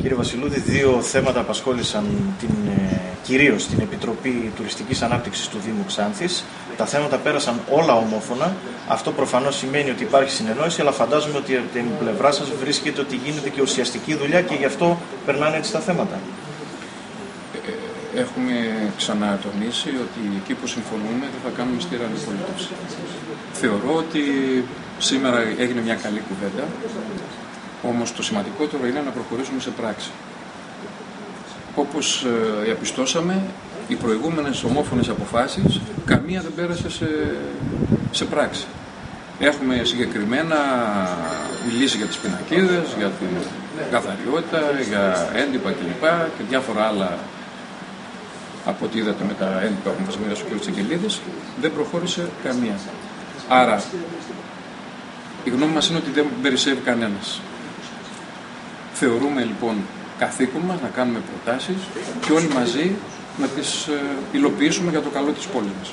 Κύριε Βασιλούδη, δύο θέματα απασχόλησαν κυρίως την Επιτροπή Τουριστικής Ανάπτυξης του Δήμου Ξάνθης. Τα θέματα πέρασαν όλα ομόφωνα. Αυτό προφανώς σημαίνει ότι υπάρχει συνεννόηση, αλλά φαντάζομαι ότι από την πλευρά σας βρίσκεται ότι γίνεται και ουσιαστική δουλειά και γι' αυτό περνάνε έτσι τα θέματα. Έχουμε ξανατονίσει ότι εκεί που συμφωνούμε δεν θα κάνουμε στήρα αντιπολίτευση. Θεωρώ ότι σήμερα έγινε μια καλή κουβέντα, όμως το σημαντικότερο είναι να προχωρήσουμε σε πράξη. Όπως διαπιστώσαμε, οι προηγούμενες ομόφωνες αποφάσεις, καμία δεν πέρασε σε πράξη. Έχουμε συγκεκριμένα μιλήσει για τις πινακίδες, για την καθαριότητα, για έντυπα κλπ. Και διάφορα άλλα από ό,τι είδατε με τα έντυπα που μας μοίρασε ο κ. Τσεκελίδης, δεν προχώρησε καμία. Άρα, η γνώμη μας είναι ότι δεν περισσεύει κανένας. Θεωρούμε λοιπόν καθήκον μας να κάνουμε προτάσεις και όλοι μαζί να τις υλοποιήσουμε για το καλό της πόλης μας.